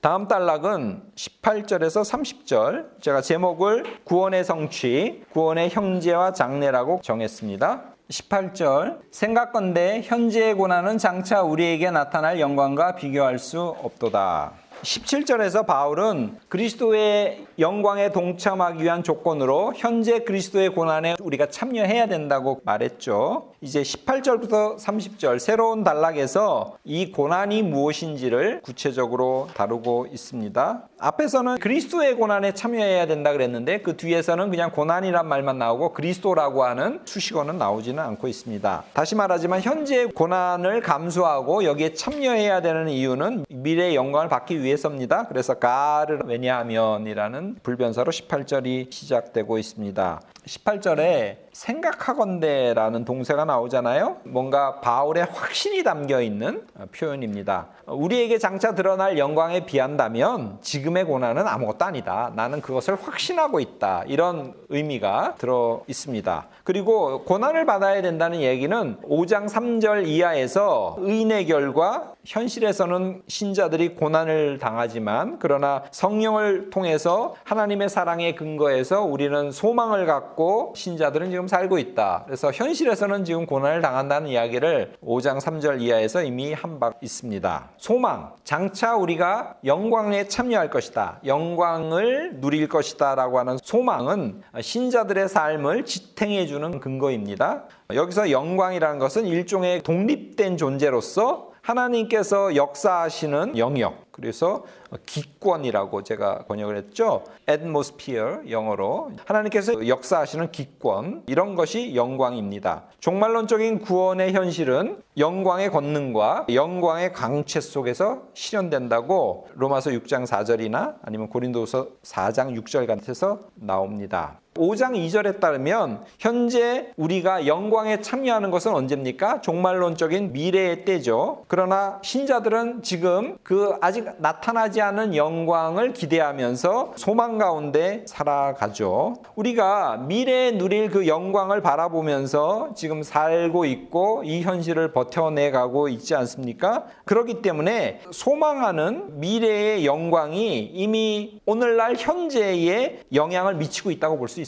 다음 단락은 18절에서 30절. 제가 제목을 구원의 성취, 구원의 형제와 장래라고 정했습니다. 18절, 생각건대 현재의 고난은 장차 우리에게 나타날 영광과 비교할 수 없도다. 17절에서 바울은 그리스도의 영광에 동참하기 위한 조건으로 현재 그리스도의 고난에 우리가 참여해야 된다고 말했죠. 이제 18절부터 30절 새로운 단락에서 이 고난이 무엇인지를 구체적으로 다루고 있습니다. 앞에서는 그리스도의 고난에 참여해야 된다 그랬는데 그 뒤에서는 그냥 고난이란 말만 나오고 그리스도라고 하는 수식어는 나오지는 않고 있습니다. 다시 말하지만 현재의 고난을 감수하고 여기에 참여해야 되는 이유는 미래의 영광을 받기 위해서입니다. 그래서 가를 왜냐하면이라는 불변사로 18절이 시작되고 있습니다. 18절에 생각하건대라는 동사가 나오잖아요. 뭔가 바울의 확신이 담겨 있는 표현입니다. 우리에게 장차 드러날 영광에 비한다면 지금의 고난은 아무것도 아니다. 나는 그것을 확신하고 있다. 이런 의미가 들어 있습니다. 그리고 고난을 받아야 된다는 얘기는 5장 3절 이하에서 의인의 결과 현실에서는 신자들이 고난을 당하지만 그러나 성령을 통해서 하나님의 사랑에 근거해서 우리는 소망을 갖고 신자들은 지금 살고 있다. 그래서 현실에서는 지금 고난을 당한다는 이야기를 5장 3절 이하에서 이미 한 바 있습니다. 소망, 장차 우리가 영광에 참여할 것이다. 영광을 누릴 것이다 라고 하는 소망은 신자들의 삶을 지탱해 주는 근거입니다. 여기서 영광이라는 것은 일종의 독립된 존재로서 하나님께서 역사하시는 영역, 그래서 기권이라고 제가 번역을 했죠. atmosphere 영어로 하나님께서 역사하시는 기권, 이런 것이 영광입니다. 종말론적인 구원의 현실은 영광의 권능과 영광의 강체 속에서 실현된다고 로마서 6장 4절이나 아니면 고린도서 4장 6절 같아서 나옵니다. 5장 2절에 따르면 현재 우리가 영광에 참여하는 것은 언제입니까? 종말론적인 미래의 때죠. 그러나 신자들은 지금 그 아직 나타나지 않은 영광을 기대하면서 소망 가운데 살아가죠. 우리가 미래에 누릴 그 영광을 바라보면서 지금 살고 있고 이 현실을 버텨내가고 있지 않습니까? 그렇기 때문에 소망하는 미래의 영광이 이미 오늘날 현재에 영향을 미치고 있다고 볼 수 있어요.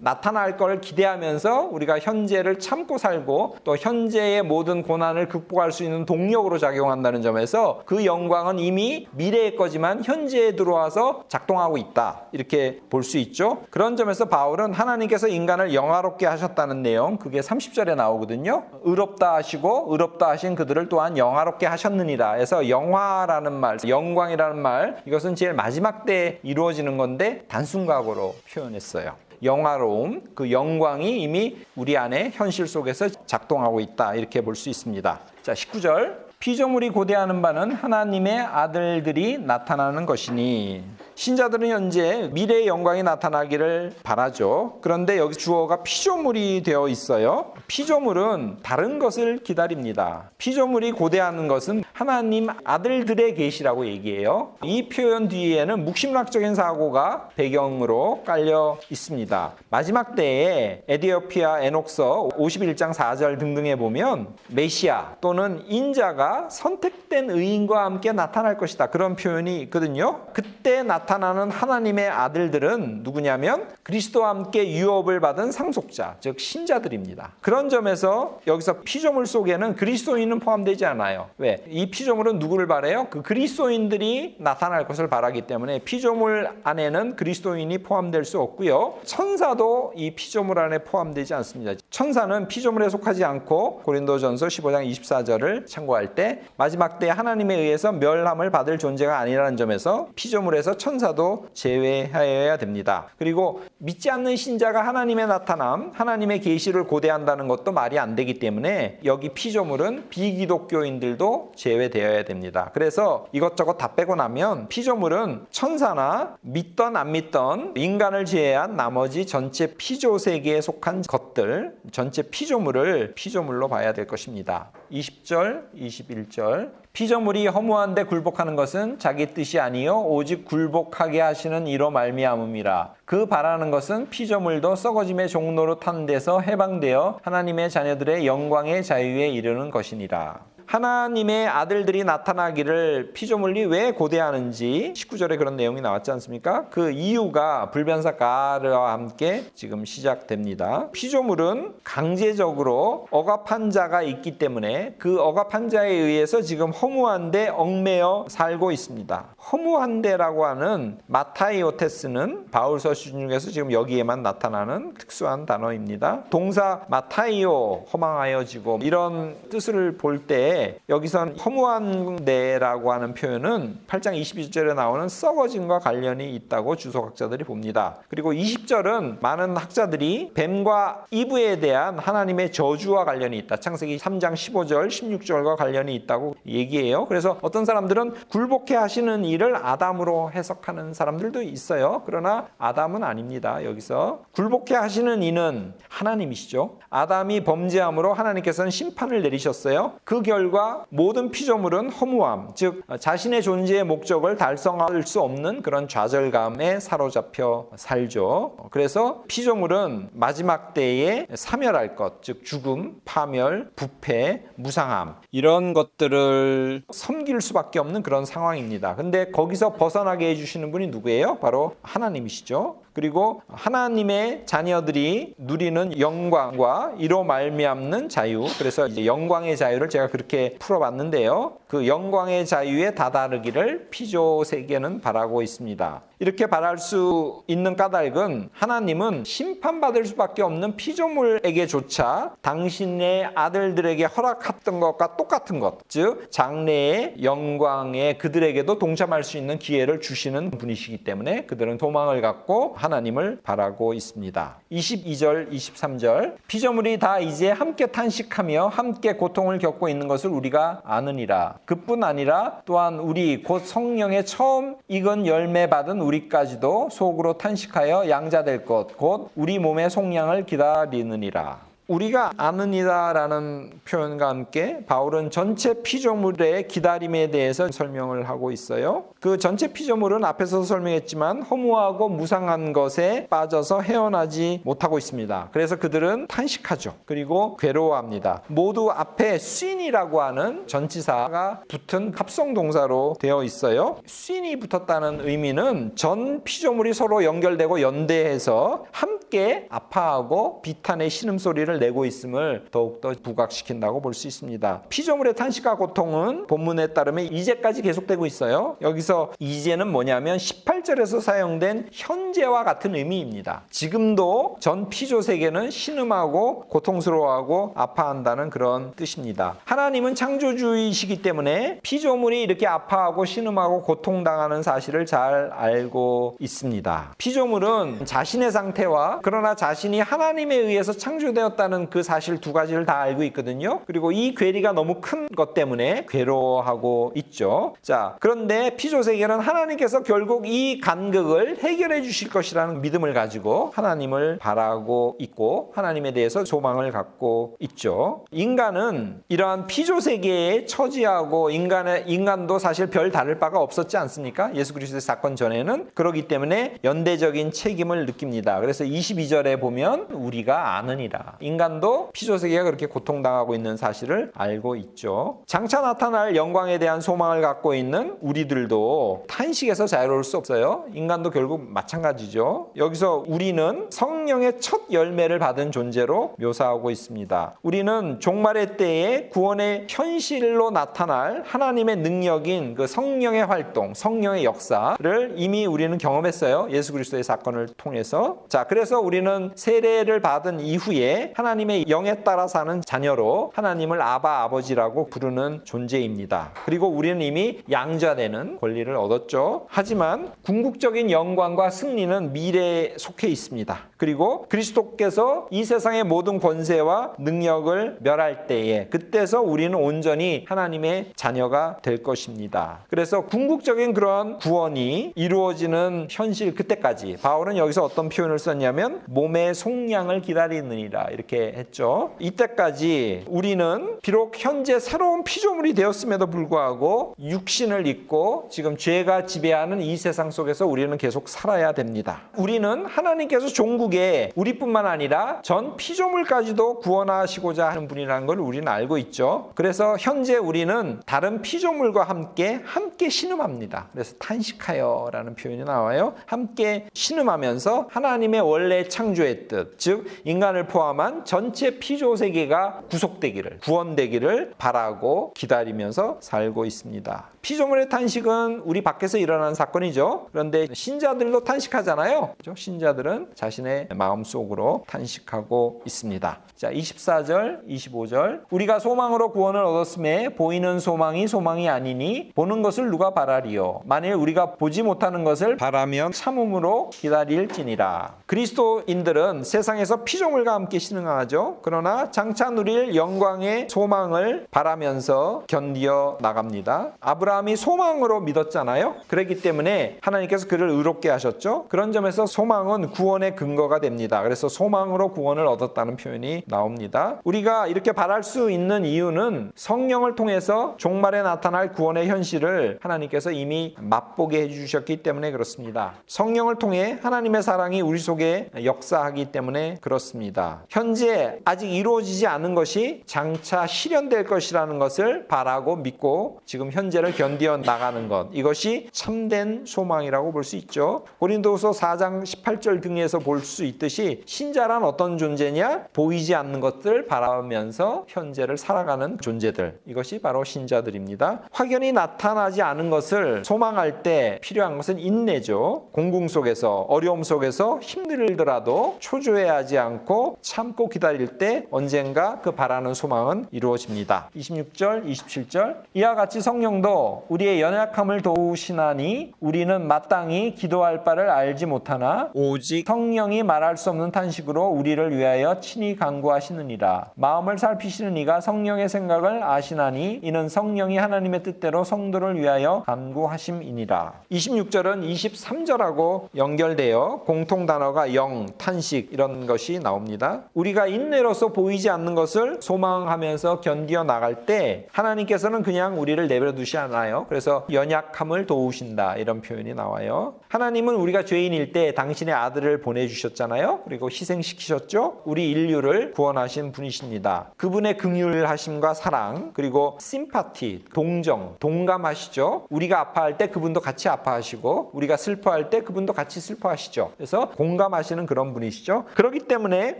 나타날 걸 기대하면서 우리가 현재를 참고 살고 또 현재의 모든 고난을 극복할 수 있는 동력으로 작용한다는 점에서 그 영광은 이미 미래의 거지만 현재에 들어와서 작동하고 있다. 이렇게 볼 수 있죠. 그런 점에서 바울은 하나님께서 인간을 영화롭게 하셨다는 내용, 그게 30절에 나오거든요. 의롭다 하시고 의롭다 하신 그들을 또한 영화롭게 하셨느니라 해서 영화라는 말, 영광이라는 말, 이것은 제일 마지막 때에 이루어지는 건데 단순각으로 표현했어요. 영화로움, 그 영광이 이미 우리 안에 현실 속에서 작동하고 있다. 이렇게 볼 수 있습니다. 자, 19절. 피조물이 고대하는 바는 하나님의 아들들이 나타나는 것이니. 신자들은 현재 미래의 영광이 나타나기를 바라죠. 그런데 여기 주어가 피조물이 되어 있어요. 피조물은 다른 것을 기다립니다. 피조물이 고대하는 것은 하나님 아들들의 계시라고 얘기해요. 이 표현 뒤에는 묵심락적인 사고가 배경으로 깔려 있습니다. 마지막 때에 에디오피아 에녹서 51장 4절 등등에 보면 메시아 또는 인자가 선택된 의인과 함께 나타날 것이다. 그런 표현이 있거든요. 그때 나타나는 하나님의 아들들은 누구냐면 그리스도와 함께 유업을 받은 상속자, 즉 신자들입니다. 그런 점에서 여기서 피조물 속에는 그리스도인은 포함되지 않아요. 왜? 이 피조물은 누구를 바라요? 그 그리스도인들이 나타날 것을 바라기 때문에 피조물 안에는 그리스도인이 포함될 수 없고요. 천사도 이 피조물 안에 포함되지 않습니다. 천사는 피조물에 속하지 않고 고린도전서 15장 24절을 참고할 때 마지막 때 하나님에 의해서 멸함을 받을 존재가 아니라는 점에서 피조물에서 천사도 제외하여야 됩니다. 그리고 믿지 않는 신자가 하나님의 나타남, 하나님의 계시를 고대한다는 것도 말이 안 되기 때문에 여기 피조물은 비기독교인들도 제외되어야 됩니다. 그래서 이것저것 다 빼고 나면 피조물은 천사나 믿던 안 믿던 인간을 제외한 나머지 전체 피조 세계에 속한 것들, 전체 피조물을 피조물로 봐야 될 것입니다. 20절, 21절. 피조물이 허무한데 굴복하는 것은 자기 뜻이 아니요 오직 굴복하게 하시는 이로 말미암음이라. 그 바라는 것은 피조물도 썩어짐의 종로로 탄 데서 해방되어 하나님의 자녀들의 영광의 자유에 이르는 것이니라. 하나님의 아들들이 나타나기를 피조물이 왜 고대하는지 19절에 그런 내용이 나왔지 않습니까? 그 이유가 불변사 가르와 함께 지금 시작됩니다. 피조물은 강제적으로 억압한 자가 있기 때문에 그 억압한 자에 의해서 지금 허무한데 얽매여 살고 있습니다. 허무한데라고 하는 마타이오테스는 바울서 중에서 지금 여기에만 나타나는 특수한 단어입니다. 동사 마타이오, 허망하여지고 이런 뜻을 볼 때 여기선 허무한데라고 하는 표현은 8장 22절에 나오는 썩어짐과 관련이 있다고 주석학자들이 봅니다. 그리고 20절은 많은 학자들이 뱀과 이브에 대한 하나님의 저주와 관련이 있다. 창세기 3장 15절, 16절과 관련이 있다고 얘기해요. 그래서 어떤 사람들은 굴복해 하시는 일을 아담으로 해석하는 사람들도 있어요. 그러나 아담은 아닙니다. 여기서 굴복해 하시는 이는 하나님이시죠. 아담이 범죄함으로 하나님께서는 심판을 내리셨어요. 그 결과 모든 피조물은 허무함, 즉 자신의 존재의 목적을 달성할 수 없는 그런 좌절감에 사로잡혀 살죠. 그래서 피조물은 마지막 때에 사멸할 것, 즉 죽음, 파멸, 부패, 무상함 이런 것들을 섬길 수밖에 없는 그런 상황입니다. 근데 거기서 벗어나게 해주시는 분이 누구예요? 바로 하나님이시죠. 그리고 하나님의 자녀들이 누리는 영광과 이로 말미암는 자유, 그래서 이제 영광의 자유를 제가 그렇게 풀어봤는데요. 그 영광의 자유에 다다르기를 피조 세계는 바라고 있습니다. 이렇게 바랄 수 있는 까닭은 하나님은 심판받을 수밖에 없는 피조물에게조차 당신의 아들들에게 허락했던 것과 똑같은 것, 즉 장래의 영광에 그들에게도 동참할 수 있는 기회를 주시는 분이시기 때문에 그들은 소망을 갖고 하나님을 바라고 있습니다. 22절, 23절 피조물이 다 이제 함께 탄식하며 함께 고통을 겪고 있는 것을 우리가 아느니라. 그뿐 아니라 또한 우리 곧 성령의 처음 익은 열매 받은 우리까지도 속으로 탄식하여 양자될 것 곧 우리 몸의 속량을 기다리느니라. 우리가 아느니라라는 표현과 함께 바울은 전체 피조물의 기다림에 대해서 설명을 하고 있어요. 그 전체 피조물은 앞에서 설명했지만 허무하고 무상한 것에 빠져서 헤어나지 못하고 있습니다. 그래서 그들은 탄식하죠. 그리고 괴로워합니다. 모두 앞에 쉰이라고 하는 전치사가 붙은 합성동사로 되어 있어요. 쉰이 붙었다는 의미는 전 피조물이 서로 연결되고 연대해서 함께 아파하고 비탄의 신음소리를 내고 있음을 더욱더 부각시킨다고 볼 수 있습니다. 피조물의 탄식과 고통은 본문에 따르면 이제까지 계속되고 있어요. 여기서 이제는 뭐냐면 18절에서 사용된 현재와 같은 의미입니다. 지금도 전 피조 세계는 신음하고 고통스러워하고 아파한다는 그런 뜻입니다. 하나님은 창조주이시기 때문에 피조물이 이렇게 아파하고 신음하고 고통당하는 사실을 잘 알고 있습니다. 피조물은 자신의 상태와 그러나 자신이 하나님에 의해서 창조되었다는 그 사실 두 가지를 다 알고 있거든요. 그리고 이 괴리가 너무 큰 것 때문에 괴로워하고 있죠. 자, 그런데 피조 세계는 하나님께서 결국 이 간극을 해결해 주실 것이라는 믿음을 가지고 하나님을 바라고 있고 하나님에 대해서 소망을 갖고 있죠. 인간은 이러한 피조 세계에 처지하고 인간도 사실 별 다를 바가 없었지 않습니까? 예수 그리스도의 사건 전에는. 그렇기 때문에 연대적인 책임을 느낍니다. 그래서 22절에 보면 우리가 아느니라. 인간도 피조세계가 그렇게 고통당하고 있는 사실을 알고 있죠. 장차 나타날 영광에 대한 소망을 갖고 있는 우리들도 탄식에서 자유로울 수 없어요. 인간도 결국 마찬가지죠. 여기서 우리는 성령의 첫 열매를 받은 존재로 묘사하고 있습니다. 우리는 종말의 때에 구원의 현실로 나타날 하나님의 능력인 그 성령의 활동, 성령의 역사를 이미 우리는 경험했어요. 예수 그리스도의 사건을 통해서. 자, 그래서 우리는 세례를 받은 이후에 하나님의 영에 따라 사는 자녀로 하나님을 아바 아버지라고 부르는 존재입니다. 그리고 우리는 이미 양자되는 권리를 얻었죠. 하지만 궁극적인 영광과 승리는 미래에 속해 있습니다. 그리고 그리스도께서 이 세상의 모든 권세와 능력을 멸할 때에 그때서 우리는 온전히 하나님의 자녀가 될 것입니다. 그래서 궁극적인 그런 구원이 이루어지는 현실 그때까지 바울은 여기서 어떤 표현을 썼냐면 몸의 속량을 기다리느니라 이렇게 했죠. 이때까지 우리는 비록 현재 새로운 피조물이 되었음에도 불구하고 육신을 입고 지금 죄가 지배하는 이 세상 속에서 우리는 계속 살아야 됩니다. 우리는 하나님께서 종국 결국에 우리뿐만 아니라 전 피조물까지도 구원하시고자 하는 분이라는 걸 우리는 알고 있죠. 그래서 현재 우리는 다른 피조물과 함께 신음합니다. 그래서 탄식하여라는 표현이 나와요. 함께 신음하면서 하나님의 원래 창조의 뜻, 즉 인간을 포함한 전체 피조 세계가 구속되기를, 구원되기를 바라고 기다리면서 살고 있습니다. 피조물의 탄식은 우리 밖에서 일어나는 사건이죠. 그런데 신자들도 탄식하잖아요. 그렇죠? 신자들은 자신의 마음속으로 탄식하고 있습니다. 자, 24절, 25절. 우리가 소망으로 구원을 얻었음에 보이는 소망이 아니니 보는 것을 누가 바라리요. 만일 우리가 보지 못하는 것을 바라면 참음으로 기다릴지니라. 그리스도인들은 세상에서 피조물과 함께 신앙하죠. 그러나 장차 누릴 영광의 소망을 바라면서 견디어 나갑니다. 아브라함이 소망으로 믿었잖아요. 그렇기 때문에 하나님께서 그를 의롭게 하셨죠. 그런 점에서 소망은 구원의 근거가 됩니다. 그래서 소망으로 구원을 얻었다는 표현이 나옵니다. 우리가 이렇게 바랄 수 있는 이유는 성령을 통해서 종말에 나타날 구원의 현실을 하나님께서 이미 맛보게 해주셨기 때문에 그렇습니다. 성령을 통해 하나님의 사랑이 우리 속에 역사하기 때문에 그렇습니다. 현재 아직 이루어지지 않은 것이 장차 실현될 것이라는 것을 바라고 믿고 지금 현재를 견디어 나가는 것, 이것이 참된 소망이라고 볼 수 있죠. 고린도후서 4장 18절 등에서 볼 수 있듯이 신자란 어떤 존재냐? 보이지 않는 것들 바라면서 현재를 살아가는 존재들, 이것이 바로 신자들입니다. 확연히 나타나지 않은 것을 소망할 때 필요한 것은 인내죠. 공궁 속에서, 어려움 속에서 힘들더라도 초조해하지 않고 참고 기다릴 때 언젠가 그 바라는 소망은 이루어집니다. 26절, 27절. 이와 같이 성령도 우리의 연약함을 도우시나니 우리는 마땅히 기도할 바를 알지 못하나 오직 성령이 말할 수 없는 탄식으로 우리를 위하여 친히 간구하시느니라. 마음을 살피시는 이가 성령의 생각을 아시나니 이는 성령이 하나님의 뜻대로 성도를 위하여 간구하심이니라. 26절은 23절하고 연결되어 공통 단어가 영, 탄식 이런 것이 나옵니다. 우리가 인내로서 보이지 않는 것을 소망하면서 견디어 나갈 때 하나님께서는 그냥 우리를 내버려 두지 않아요. 그래서 연약함을 도우신다 이런 표현이 나와요. 하나님은 우리가 죄인일 때 당신의 아들을 보내주셨잖아요. 그리고 희생시키셨죠. 우리 인류를 구원하신 분이십니다. 그분의 긍휼하심과 사랑, 그리고 심파티, 동정, 동감하시죠. 우리가 아파할 때 그분도 같이 아파하시고 우리가 슬퍼할 때 그분도 같이 슬퍼하시죠. 그래서 공감하시는 그런 분이시죠. 그렇기 때문에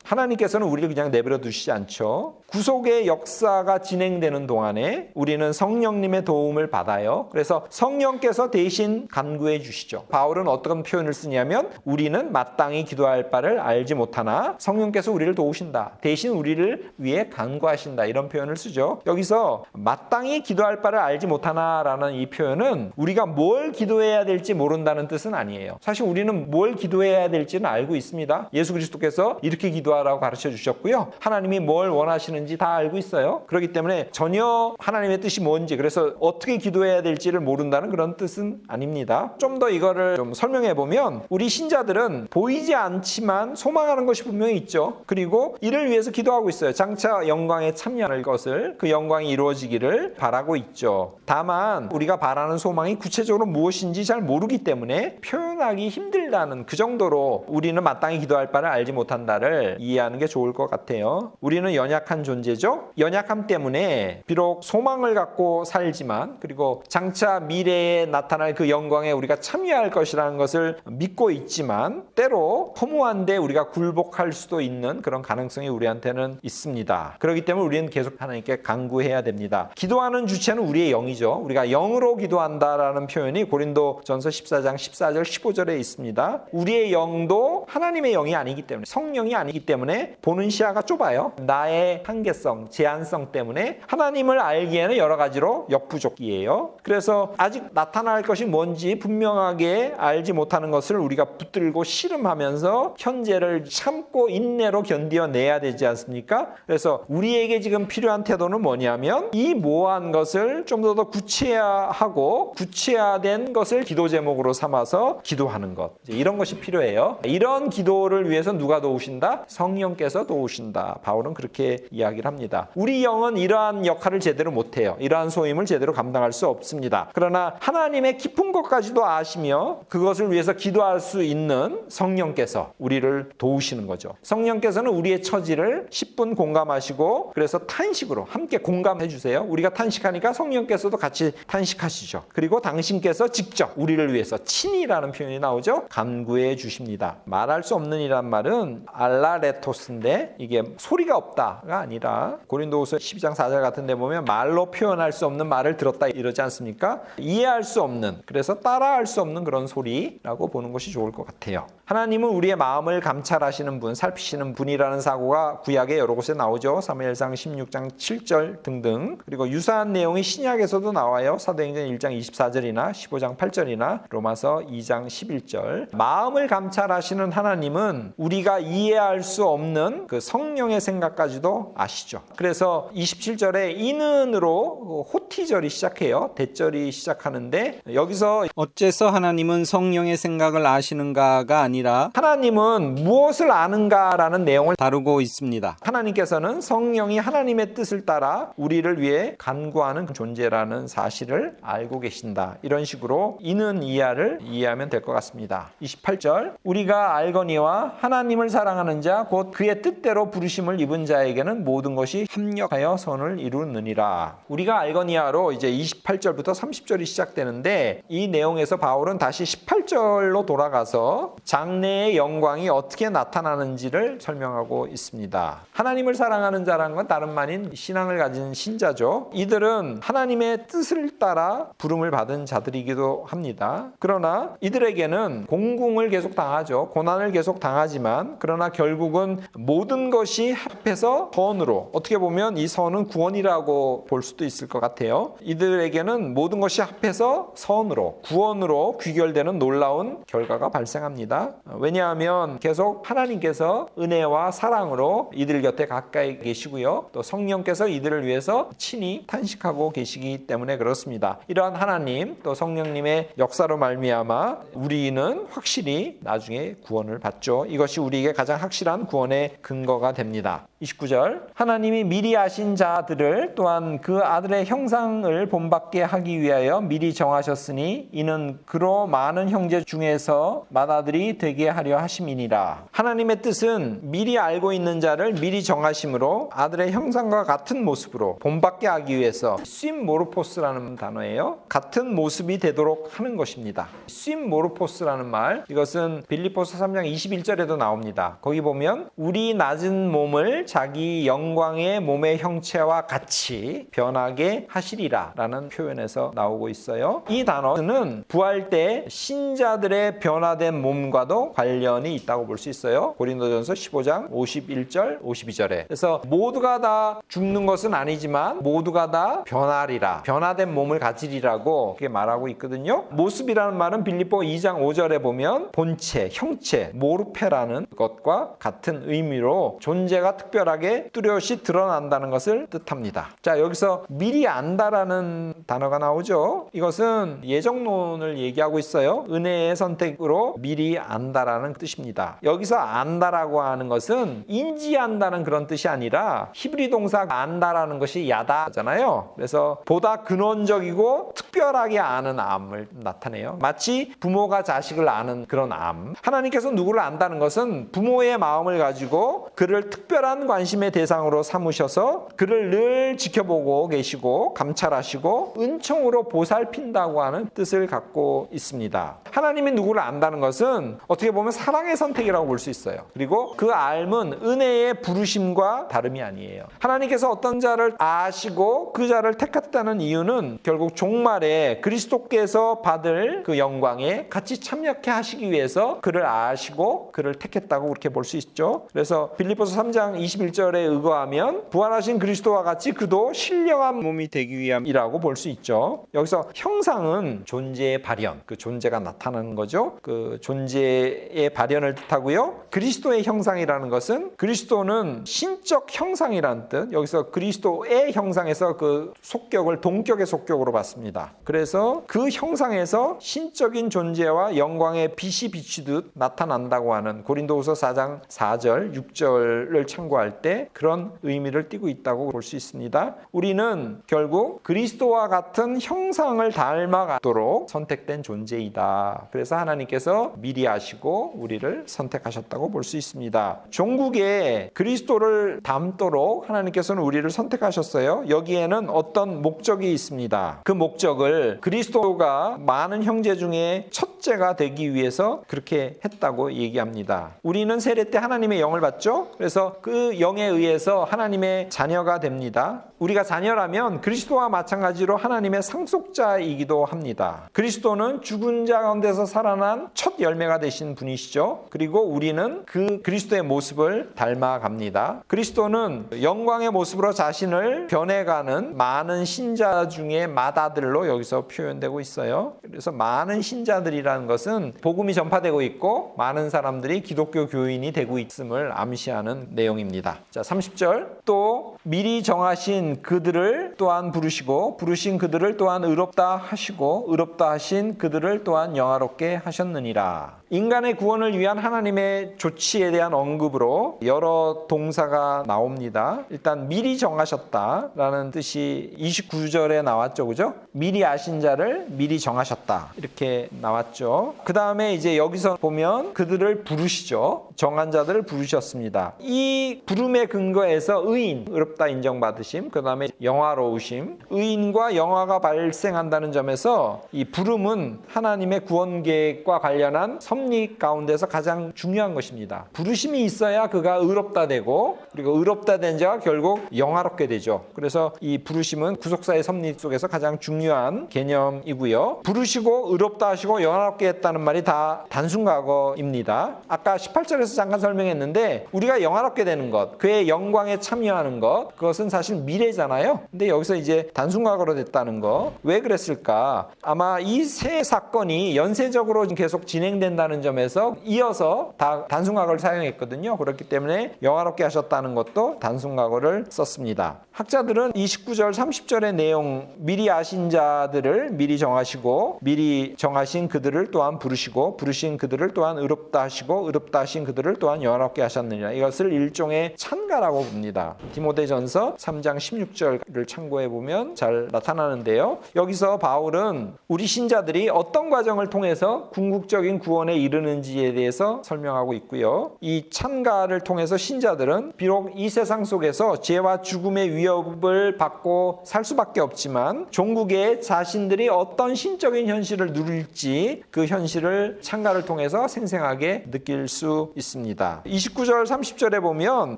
하나님께서는 우리를 그냥 내버려 두시지 않죠. 구속의 역사가 진행되는 동안에 우리는 성령님의 도움을 받아요. 그래서 성령께서 대신 간구해 주시죠. 바울은 어떤 표현을 쓰냐면 우리는 마땅히 기도할 바를 알지 못하나 성령께서 우리를 도우신다. 대신 우리를 위해 간구하신다. 이런 표현을 쓰죠. 여기서 마땅히 기도할 바를 알지 못하나 라는 이 표현은 우리가 뭘 기도해야 될지 모른다는 뜻은 아니에요. 사실 우리는 뭘 기도해야 될지는 알고 있습니다. 예수 그리스도께서 이렇게 기도하라고 가르쳐 주셨고요. 하나님이 뭘 원하시는지 다 알고 있어요. 그렇기 때문에 전혀 하나님의 뜻이 뭔지, 그래서 어떻게 기도해야 될지를 모른다는 그런 뜻은 아닙니다. 좀 더 이거를 좀 설명해 보면 우리 신자들은 보이지 않지만 소망하는 것이 분명히 있죠. 그리고 이를 위해서 기도하고 있어요. 장차 영광에 참여할 것을, 그 영광이 이루어지기를 바라고 있죠. 다만 우리가 바라는 소망이 구체적으로 무엇인지 잘 모르기 때문에 표현하기 힘들다는 그 정도로 우리는 마땅히 기도할 바를 알지 못한다를 이해하는 게 좋을 것 같아요. 우리는 연약한 존재죠. 연약함 때문에 비록 소망을 갖고 살지만, 그리고 장차 미래에 나타날 그 영광에 우리가 참여할 것이라는 것을 믿고 있지만 때로 허무한데 우리가 굴복할 수도 있는 그런 가능성이 우리한테는 있습니다. 그렇기 때문에 우리는 계속 하나님께 간구해야 됩니다. 기도하는 주체는 우리의 영이죠. 우리가 영으로 기도한다라는 표현이 고린도전서 14장 14절 15절에 있습니다. 우리의 영도 하나님의 영이 아니기 때문에, 성령이 아니기 때문에 보는 시야가 좁아요. 나의 한계성, 제한성 때문에 하나님을 알기에는 여러 가지로 역부족이에요. 그래서 아직 나타날 것이 뭔지 분명하게 알지 못하는 것을 우리가 붙들고 씨름하면서 현재를 참고 인내로 견뎌내야 되지 않습니까? 그래서 우리에게 지금 필요한 태도는 뭐냐면 이 모호한 것을 좀 더 구체화하고 구체화된 것을 기도 제목으로 삼아서 기도하는 것, 이런 것이 필요해요. 이런 기도를 위해서 누가 도우신다? 성령께서 도우신다. 바울은 그렇게 이야기합니다. 이야기를 합니다. 우리 영은 이러한 역할을 제대로 못해요. 이러한 소임을 제대로 감당할 수 없습니다. 그러나 하나님의 깊은 것까지도 아시며 그것을 위해서 기도할 수 있는 성령께서 우리를 도우시는 거죠. 성령께서는 우리의 처지를 10분 공감하시고 그래서 탄식으로 함께 공감해 주세요. 우리가 탄식하니까 성령께서도 같이 탄식하시죠. 그리고 당신께서 직접 우리를 위해서 친히라는 표현이 나오죠. 간구해 주십니다. 말할 수 없는 이란 말은 알라레토스인데 이게 소리가 없다가 아니라 고린도후서 12장 4절 같은 데 보면 말로 표현할 수 없는 말을 들었다 이러지 않습니까? 이해할 수 없는, 그래서 따라할 수 없는 그런 소리라고 보는 것이 좋을 것 같아요. 하나님은 우리의 마음을 감찰하시는 분, 살피시는 분이라는 사고가 구약의 여러 곳에 나오죠. 사무엘상 16장 7절 등등. 그리고 유사한 내용이 신약에서도 나와요. 사도행전 1장 24절이나 15장 8절이나 로마서 2장 11절. 마음을 감찰하시는 하나님은 우리가 이해할 수 없는 그 성령의 생각까지도 아시죠. 그래서 27절에 이는으로 호티절이 시작해요. 대절이 시작하는데 여기서 어째서 하나님은 성령의 생각을 아시는가가 아니라 하나님은 무엇을 아는가라는 내용을 다루고 있습니다. 하나님께서는 성령이 하나님의 뜻을 따라 우리를 위해 간구하는 존재라는 사실을 알고 계신다. 이런 식으로 이는 이하를 이해하면 될 것 같습니다. 28절 우리가 알거니와 하나님을 사랑하는 자 곧 그의 뜻대로 부르심을 입은 자에게는 모든 것이 합력하여 선을 이루느니라. 우리가 알거니아로 이제 28절부터 30절이 시작되는데 이 내용에서 바울은 다시 18절로 돌아가서 장래의 영광이 어떻게 나타나는지를 설명하고 있습니다. 하나님을 사랑하는 자라는 건 다름 아닌 신앙을 가진 신자죠. 이들은 하나님의 뜻을 따라 부름을 받은 자들이기도 합니다. 그러나 이들에게는 공궁을 계속 당하죠. 고난을 계속 당하지만 그러나 결국은 모든 것이 합해서 선으로, 어떻게 보면 이 선은 구원이라고 볼 수도 있을 것 같아요. 이들에게는 모든 것이 합해서 선으로, 구원으로 귀결되는 놀라운 결과가 발생합니다. 왜냐하면 계속 하나님께서 은혜와 사랑으로 이들 곁에 가까이 계시고요. 또 성령께서 이들을 위해서 친히 탄식하고 계시기 때문에 그렇습니다. 이러한 하나님 또 성령님의 역사로 말미암아 우리는 확실히 나중에 구원을 받죠. 이것이 우리에게 가장 확실한 구원의 근거가 됩니다. 29절 하나님이 미리 아신 자들을 또한 그 아들의 형상을 본받게 하기 위하여 미리 정하셨으니 이는 그로 많은 형제 중에서 맏아들이 되게 하려 하심이니라. 하나님의 뜻은 미리 알고 있는 자를 미리 정하심으로 아들의 형상과 같은 모습으로 본받게 하기 위해서 심모르포스라는 단어예요. 같은 모습이 되도록 하는 것입니다. 심모르포스라는 말, 이것은 빌립보서 3장 21절에도 나옵니다. 거기 보면 우리 낮은 몸을 자기 영광의 몸의 형체와 같이 변하게 하시리라 라는 표현에서 나오고 있어요. 이 단어는 부활 때 신자들의 변화된 몸과도 관련이 있다고 볼 수 있어요. 고린도전서 15장 51절 52절에. 그래서 모두가 다 죽는 것은 아니지만 모두가 다 변하리라, 변화된 몸을 가지리라고 그렇게 말하고 있거든요. 모습이라는 말은 빌립보 2장 5절에 보면 본체, 형체, 모르페라는 것과 같은 의미로 존재가 특별하게 뚜렷이 드러난다는 것을 뜻합니다. 자, 여기서 미리 안다라는 단어가 나오죠. 이것은 예정론을 얘기하고 있어요. 은혜의 선택으로 미리 안다라는 뜻입니다. 여기서 안다라고 하는 것은 인지한다는 그런 뜻이 아니라 히브리 동사 안다라는 것이 야다잖아요. 그래서 보다 근원적이고 특별하게 아는 암을 나타내요. 마치 부모가 자식을 아는 그런 암. 하나님께서 누구를 안다는 것은 부모의 마음을 가지고 그를 특별한 관심의 대상으로 삼으셔서 그를 늘 지켜보고 계시고 감찰하시고 은총으로 보살핀다고 하는 뜻을 갖고 있습니다. 하나님이 누구를 안다는 것은 어떻게 보면 사랑의 선택이라고 볼 수 있어요. 그리고 그 알은 은혜의 부르심과 다름이 아니에요. 하나님께서 어떤 자를 아시고 그 자를 택했다는 이유는 결국 종말에 그리스도께서 받을 그 영광에 같이 참여케 하시기 위해서 그를 아시고 그를 택했다고 그렇게 볼 수 있죠. 그래서 빌립보서 3장 21절에 의거하면 부활하신 그리스도와 같이 그도 신령한 몸이 되기 위함이라고 볼 수 있죠. 여기서 형상은 존재의 발현, 그 존재가 나타나는 거죠. 그 존재의 존재의 발현을 뜻하고요. 그리스도의 형상이라는 것은 그리스도는 신적 형상이라는 뜻. 여기서 그리스도의 형상에서 그 속격을 동격의 속격으로 봤습니다. 그래서 그 형상에서 신적인 존재와 영광의 빛이 비추듯 나타난다고 하는 고린도후서 4장 4절, 6절을 참고할 때 그런 의미를 띠고 있다고 볼 수 있습니다. 우리는 결국 그리스도와 같은 형상을 닮아가도록 선택된 존재이다. 그래서 하나님께서 미리 아시고 우리를 선택하셨다고 볼 수 있습니다. 종국에 그리스도를 닮도록 하나님께서는 우리를 선택하셨어요. 여기에는 어떤 목적이 있습니다. 그 목적을 그리스도가 많은 형제 중에 첫째가 되기 위해서 그렇게 했다고 얘기합니다. 우리는 세례 때 하나님의 영을 받죠. 그래서 그 영에 의해서 하나님의 자녀가 됩니다. 우리가 자녀라면 그리스도와 마찬가지로 하나님의 상속자이기도 합니다. 그리스도는 죽은 자 가운데서 살아난 첫 열매가 되신 분이시죠. 그리고 우리는 그 그리스도의 모습을 닮아갑니다. 그리스도는 영광의 모습으로 자신을 변해가는 많은 신자 중에 맏아들로 여기서 표현되고 있어요. 그래서 많은 신자들이라는 것은 복음이 전파되고 있고 많은 사람들이 기독교 교인이 되고 있음을 암시하는 내용입니다. 자, 30절. 또 미리 정하신 그들을 또한 부르시고 부르신 그들을 또한 의롭다 하시고 의롭다 하신 그들을 또한 영화롭게 하셨느니라. 인간의 구원을 위한 하나님의 조치에 대한 언급으로 여러 동사가 나옵니다. 일단 미리 정하셨다라는 뜻이 29절에 나왔죠. 그죠? 미리 아신 자를 미리 정하셨다. 이렇게 나왔죠. 그 다음에 이제 여기서 보면 그들을 부르시죠. 정한 자들을 부르셨습니다. 이 부름의 근거에서 의인, 의롭다 인정받으심, 그 다음에 영화로우심, 의인과 영화가 발생한다는 점에서 이 부름은 하나님의 구원 계획과 관련한 섭리 가운데서 가장 중요한 것입니다. 부르심이 있어야 그가 의롭다 되고 그리고 의롭다 된 자가 결국 영화롭게 되죠. 그래서 이 부르심은 구속사의 섭리 속에서 가장 중요한 개념이고요. 부르시고 의롭다 하시고 영화롭게 했다는 말이 다 단순 과거입니다. 아까 18절에서 잠깐 설명했는데 우리가 영화롭게 되는 것, 그의 영광에 참여하는 것, 그것은 사실 미래잖아요. 근데 여기서 이제 단순 과거로 됐다는 거. 왜 그랬을까? 아마 이 세 사건이 연쇄적으로 계속 진행된다는 점에서 이어서 다 단순 과거를 사용했거든요. 그렇기 때문에 영화롭게 하셨다는 것도 단순 과거를 썼습니다. 학자들은 29절 30절의 내용, 미리 아신 자들을 미리 정하시고 미리 정하신 그들을 또한 부르시고 부르신 그들을 또한 의롭다 하시고 의롭다 하신 그들을 또한 영화롭게 하셨느니라. 이것을 일종의 찬가라고 봅니다. 디모데전서 3장 16절을 참고해 보면 잘 나타나는데요. 여기서 바울은 우리 신자들이 어떤 과정을 통해서 궁극적인 구원에 이르는지에 대해서 설명하고 있고요. 이 찬가를 통해서 신자들은 비록 이 세상 속에서 죄와 죽음의 위협을 받고 살 수밖에 없지만 종국에 자신들이 어떤 신적인 현실을 누릴지 그 현실을 찬가를 통해서 생생하게 느낄 수 있습니다. 29절 30절에 보면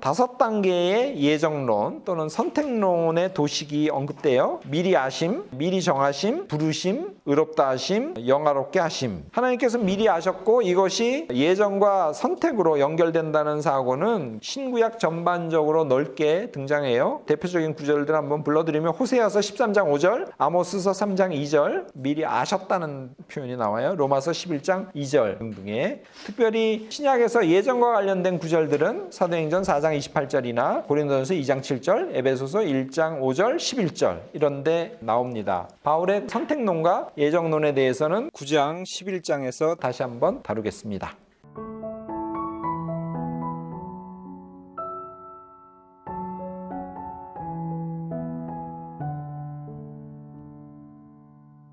5단계의 예정론 또는 선택론의 도식이 언급돼요. 미리 아심, 미리 정하심, 부르심, 의롭다 하심, 영화롭게 하심. 하나님께서 미리 아셨고 이것이 예정과 선택으로 연결된다는 사고는 신구약 전반적으로 넓게 등장해요. 대표적인 구절들 한번 불러드리면 호세아서 13장 5절, 아모스서 3장 2절 미리 아셨다는 표현이 나와요. 로마서 11장 2절 등등의 특별히 신약에서 예정과 관련된 구절들은 사도행전 4장 28절이나 고린도전서 2장 7절, 에베소서 1장 5절, 11절 이런 데 나옵니다. 바울의 선택론과 예정론에 대해서는 9장 11장에서 다시 한번 다루겠습니다.